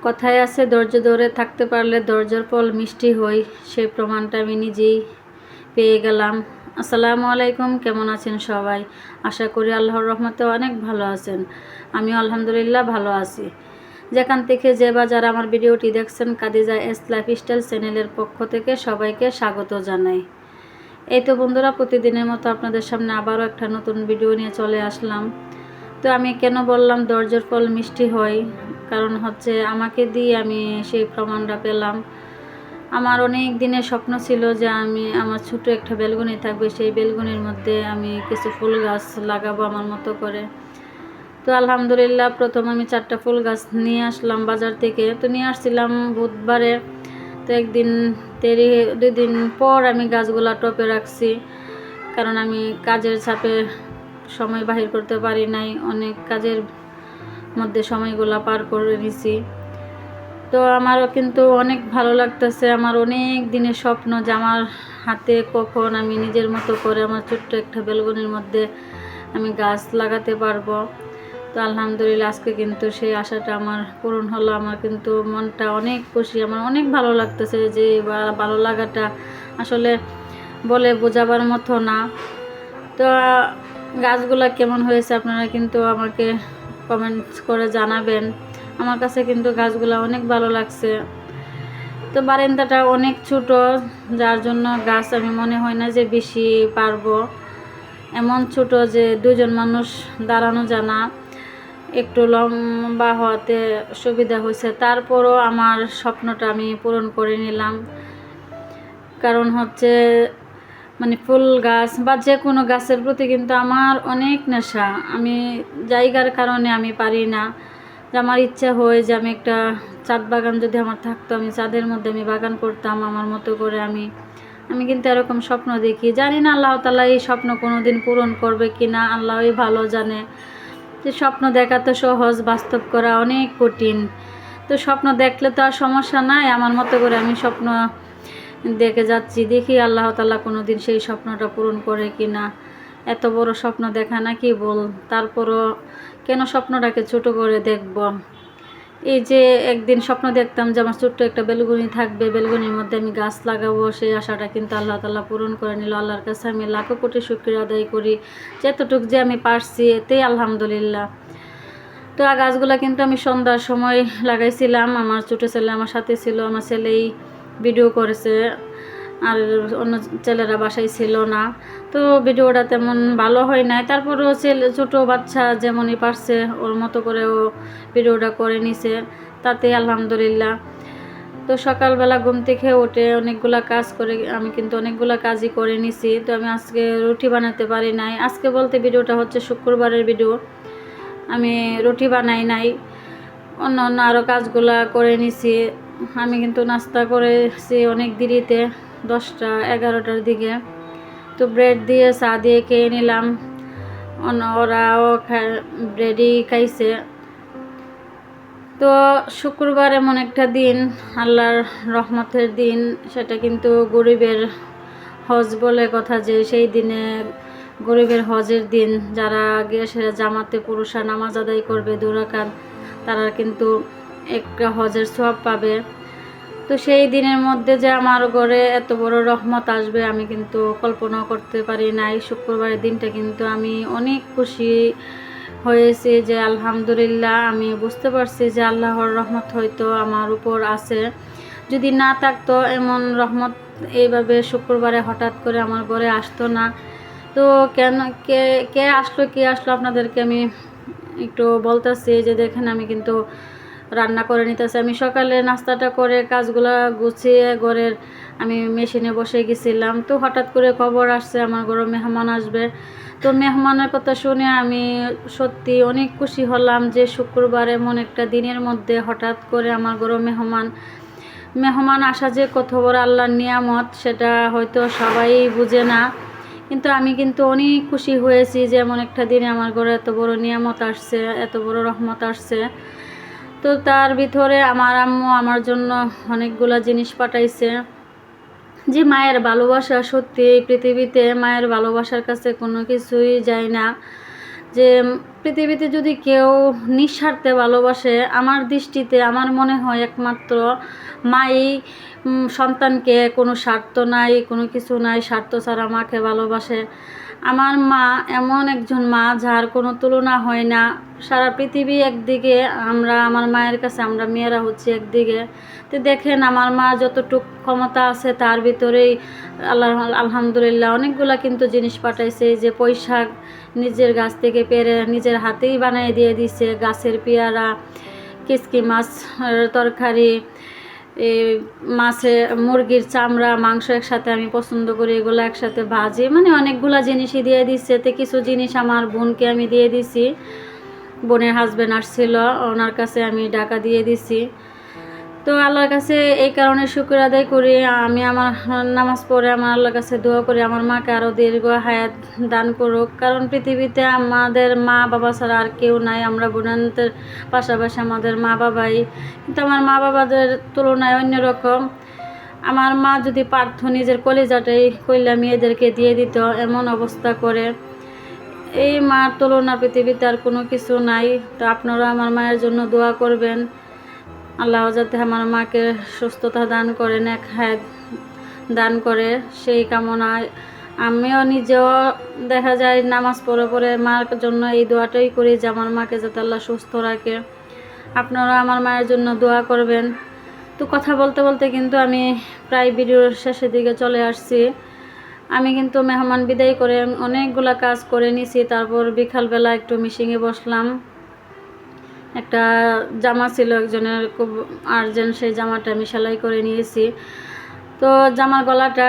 কথায় আছে ধৈর্য ধরে থাকতে পারলে ধৈর্যের ফল মিষ্টি হয়, সেই প্রমাণটা আমি নিজেই পেয়ে গেলাম। আসসালামু আলাইকুম, কেমন আছেন সবাই? আশা করি আল্লাহর রহমতে অনেক ভালো আছেন। আমি আলহামদুলিল্লাহ ভালো আছি। যেখান থেকে যে বা যারা আমার ভিডিওটি দেখছেন, কাদিজা এস লাইফস্টাইল চ্যানেলের পক্ষ থেকে সবাইকে স্বাগত জানাই। এই তো বন্ধুরা, প্রতিদিনের মতো আপনাদের সামনে আবারও একটা নতুন ভিডিও নিয়ে চলে আসলাম। তো আমি কেন বললাম ধৈর্যের ফল মিষ্টি হয়, কারণ হচ্ছে আমাকে দিয়ে আমি সেই প্রমাণটা পেলাম। আমার অনেক দিনের স্বপ্ন ছিল যে আমার ছোটো একটা বেলকনি থাকবে, সেই বেলকনির মধ্যে আমি কিছু ফুল গাছ লাগাবো আমার মতো করে। তো আলহামদুলিল্লাহ প্রথম আমি 4টা ফুল গাছ নিয়ে আসলাম বাজার থেকে। তো নিয়ে আসছিলাম বুধবারে। তো একদিন 2 দিন পর আমি গাছগুলা টপে রাখছি, কারণ আমি কাজের চাপে সময় বাহির করতে পারি নাই, অনেক কাজের মধ্যে সময়গুলা পার করে নিছি। তো আমারও কিন্তু অনেক ভালো লাগতেছে। আমার অনেক দিনের স্বপ্ন যে আমার হাতে কখন আমি নিজের মতো করে আমার ছোট্ট একটা বেলকনির মধ্যে আমি গাছ লাগাতে পারবো। তো আলহামদুলিল্লাহ আজকে কিন্তু সেই আশাটা আমার পূরণ হলো। আমার কিন্তু মনটা অনেক খুশি, আমার অনেক ভালো লাগতেছে। যে ভালো লাগাটা আসলে বলে বোঝাবার মতো না। তো গাছগুলা কেমন হয়েছে আপনারা কিন্তু আমাকে কমেন্টস করে জানাবেন। আমার কাছে কিন্তু গাছগুলা অনেক ভালো লাগছে। তো বারান্দাটা অনেক ছোট, যার জন্য গাছ আমি মনে হয় না যে বেশি পারবো। এমন ছোট যে 2জন মানুষ দাঁড়ানো জানা, একটু লম্বা হওয়াতে সুবিধা হয়েছে। তারপরও আমার স্বপ্নটা আমি পূরণ করে নিলাম। কারণ হচ্ছে ফুল গাছ বা যে কোনো গাছের প্রতি কিন্তু আমার অনেক নেশা। আমি জায়গার কারণে আমি পারি না, যে আমার ইচ্ছা হয় যে আমি একটা ছাদ বাগান যদি আমার থাকতো, আমি ছাদের মধ্যে আমি বাগান করতাম আমার মতো করে। আমি কিন্তু এরকম স্বপ্ন দেখি। জানি না আল্লাহ তাআলা এই স্বপ্ন কোনো দিন পূরণ করবে কি না, আল্লাহই ভালো জানে। যে স্বপ্ন দেখা তো সহজ, বাস্তব করা অনেক কঠিন। তো স্বপ্ন দেখলে তো আর সমস্যা নাই, আমার মতো করে আমি স্বপ্ন দেখে যাচ্ছি। দেখি আল্লাহ তাআলা কোনো দিন সেই স্বপ্নটা পূরণ করে কি না। এত বড় স্বপ্ন দেখা নাকি বল, তারপরও কেন স্বপ্নটাকে ছোট করে দেখব। এই যে একদিন স্বপ্ন দেখতাম যে আমার ছোট্ট একটা বেলকনি থাকবে, বেলকনির মধ্যে আমি গাছ লাগাবো, সেই আশাটা কিন্তু আল্লাহ তাআলা পূরণ করে নিল। আল্লাহর কাছে আমি লাখো কোটি শুকরিয়া আদায় করি, যতটুকু যে আমি পারছি এতেই আলহামদুলিল্লাহ। তো গাছগুলা কিন্তু আমি সন্ধ্যার সময় লাগাইছিলাম। আমার ছোটো ছেলে আমার সাথে ছিল, আমার ছেলেই ভিডিও করেছে, আর অন্য ছেলেরা বাসায় ছিল না। তো ভিডিওটা তেমন ভালো হয় নাই, তারপরেও ছোটো বাচ্চা যেমনই পারছে ওর মতো করে ও ভিডিওটা করে নিছে, তাতে আলহামদুলিল্লাহ। তো সকালবেলা ঘুম থেকে উঠে অনেকগুলা কাজ করে আমি কিন্তু অনেকগুলা কাজই করে নিছি। তো আমি আজকে রুটি বানাতে পারি নাই। আজকে বলতে ভিডিওটা হচ্ছে শুক্রবারের ভিডিও, আমি রুটি বানাই নাই, অন্য অন্য আরও কাজগুলা করে নিছি। আমি কিন্তু নাস্তা করেছি অনেক দেরিতে, 10টা 11টার দিকে। তো ব্রেড দিয়ে চা দিয়ে খেয়ে নিলাম, ওরাও ব্রেডই খাইছে। তো শুক্রবার এমন একটা দিন, আল্লাহর রহমতের দিন, সেটা কিন্তু গরিবের হজ বলে কথা, যে সেই দিনে গরিবের হজের দিন। যারা গিয়ে সেরা জামাতে পুরুষরা নামাজ আদায় করবে 2 রাকাত, তারা কিন্তু একটা হজের সওয়াব পাবে। তো সেই দিনের মধ্যে যে আমার ঘরে এত বড় রহমত আসবে আমি কিন্তু কল্পনা করতে পারি নাই। শুক্রবারের দিনটা কিন্তু আমি অনেক খুশি হয়েছি যে আলহামদুলিল্লাহ, আমি বুঝতে পারছি যে আল্লাহর রহমত হয়তো আমার উপর আছে। যদি না থাকতো এমন রহমত এইভাবে শুক্রবারে হঠাৎ করে আমার ঘরে আসতো না। তো কেন কে আসলো আপনাদেরকে আমি একটু বলতেছি। যে দেখেন আমি কিন্তু রান্না করে নিতেছি। আমি সকালে নাস্তাটা করে কাজগুলা গুছিয়ে ঘরের আমি মেশিনে বসে গেছিলাম। তো হঠাৎ করে খবর আসছে আমার ঘরে মেহমান আসবে। তো মেহমানের কথা শুনে আমি সত্যি অনেক খুশি হলাম যে শুক্রবার এমন একটা দিনের মধ্যে হঠাৎ করে আমার ঘরে মেহমান আসা যে কত বড় আল্লাহর নিয়ামত, সেটা হয়তো সবাই বুঝে না, কিন্তু আমি কিন্তু অনেক খুশি হয়েছি যে এমন একটা দিনে আমার ঘরে এত বড় নিয়ামত আসছে, এত বড় রহমত আসছে। তো তার ভিতরে আমার আম্মু আমার জন্য অনেকগুলা জিনিস পাঠাইছে। যে মায়ের ভালোবাসা, সত্যি এই পৃথিবীতে মায়ের ভালোবাসার কাছে কোনো কিছুই যায় না। যে পৃথিবীতে যদি কেউ নিঃস্বার্থে ভালোবাসে, আমার দৃষ্টিতে আমার মনে হয় একমাত্র মাই সন্তানকে, কোনো স্বার্থ নাই, কোনো কিছু নাই, স্বার্থ ছাড়া মাকে ভালোবাসে। আমার মা এমন একজন মা যার কোনো তুলনা হয় না। সারা পৃথিবী একদিকে, আমার মায়ের কাছে আমরা মেয়েরা হচ্ছে একদিকে। তো দেখেন আমার মা যতটুক ক্ষমতা আছে তার ভিতরেই আলহামদুলিল্লাহ অনেকগুলা কিন্তু জিনিস পাঠাইছে। যে পয়সা নিজের গাছ থেকে পেরে নিজের হাতেই বানিয়ে দিয়ে দিছে, গাছের পেয়ারা, কিচকি মাছ তরকারি, এই মুরগির চামড়া, মাংস একসাথে আমি পছন্দ করি, এগুলো একসাথে ভাজি, মানে অনেকগুলা জিনিসই দিয়ে দিচ্ছে। তো কিছু জিনিস আমার বোনকে আমি দিয়ে দিছি, বোনের হাজব্যান্ড আসছিল, ওনার কাছে আমি টাকা দিয়ে দিছি। তো আল্লাহর কাছে এই কারণে শুকর আদায় করি। আমি আমার নামাজ পড়ে আমার আল্লাহর কাছে দোয়া করি আমার মাকে আরও দীর্ঘ হায়াত দান করুক। কারণ পৃথিবীতে আমাদের মা বাবা ছাড়া আর কেউ নাই। আমরা বোনদের পাশাপাশি আমাদের মা বাবাই, কিন্তু আমার মা বাবাদের তুলনায় অন্যরকম। আমার মা যদি পারত নিজের কলিজাটাই কইলা মেয়েদেরকে দিয়ে দিত, এমন অবস্থা করে। এই মার তুলনা পৃথিবীতে আর কোনো কিছু নাই। তো আপনারা আমার মায়ের জন্য দোয়া করবেন, আল্লাহ যাতে আমার মাকে সুস্থতা দান করে, নেক হায়াত দান করে, সেই কামনায় আমিও নিজেও দেখা যায় নামাজ পড়ে পড়ে মার জন্য এই দোয়াটাই করি যে আমার মাকে যাতে আল্লাহ সুস্থ রাখে। আপনারা আমার মায়ের জন্য দোয়া করবেন। তো কথা বলতে বলতে কিন্তু আমি প্রায় ভিডিওর শেষের দিকে চলে আসছি। আমি কিন্তু মেহমান বিদায় করে অনেকগুলা কাজ করে নিছি। তারপর বিকালবেলা একটু মিশিংয়ে বসলাম। একটা জামা ছিল একজনের, খুব আর্জেন্ট, সেই জামাটা আমি সেলাই করে নিয়েছি। তো জামার গলাটা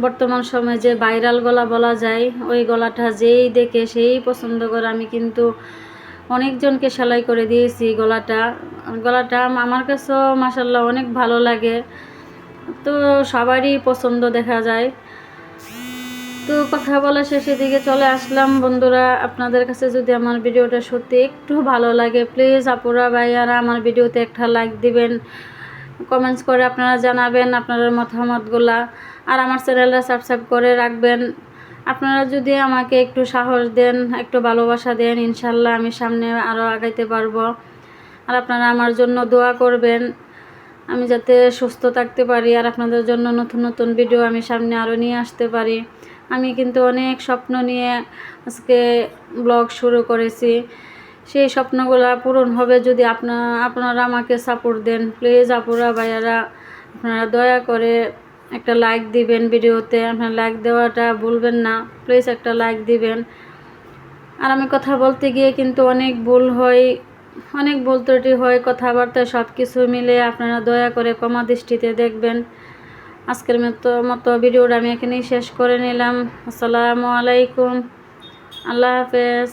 বর্তমান সময়ে যে ভাইরাল গলা বলা যায়, ওই গলাটা যেই দেখে সেই পছন্দ করে। আমি কিন্তু অনেকজনকে সেলাই করে দিয়েছি গলাটা আমার কাছেও মাশাআল্লাহ অনেক ভালো লাগে। তো সবারই পছন্দ দেখা যায়। তো কথা বলা শেষের দিকে চলে আসলাম। বন্ধুরা, আপনাদের কাছে যদি আমার ভিডিওটা সত্যি একটু ভালো লাগে, প্লিজ আপুরা ভাইয়ারা আমার ভিডিওতে একটা লাইক দিবেন, কমেন্টস করে আপনারা জানাবেন আপনাদের মতামতগুলা, আর আমার চ্যানেলটা সাবস্ক্রাইব করে রাখবেন। আপনারা যদি আমাকে একটু সাহস দেন, একটু ভালোবাসা দেন, ইনশাল্লাহ আমি সামনে আরও আগাইতে পারবো। আর আপনারা আমার জন্য দোয়া করবেন, আমি যাতে সুস্থ থাকতে পারি, আর আপনাদের জন্য নতুন নতুন ভিডিও আমি সামনে আরও নিয়ে আসতে পারি। আমি কিন্তু অনেক স্বপ্ন নিয়ে আজকে ব্লগ শুরু করেছি। সেই স্বপ্নগুলো পূরণ হবে যদি আপনারা আমাকে সাপোর্ট দেন। প্লিজ আপুরা ভাইয়ারা, আপনারা দয়া করে একটা লাইক দিবেন ভিডিওতে, আপনার লাইক দেওয়াটা ভুলবেন না, প্লিজ একটা লাইক দিবেন। আর আমি কথা বলতে গিয়ে কিন্তু অনেক ভুল ত্রুটি হয়, কথাবার্তা সব কিছু মিলে আপনারা দয়া করে ক্ষমা দৃষ্টিতে দেখবেন। আজকের মতো ভিডিওটা আমি এখানেই শেষ করে নিলাম। আসসালামু আলাইকুম, আল্লাহ হাফেজ।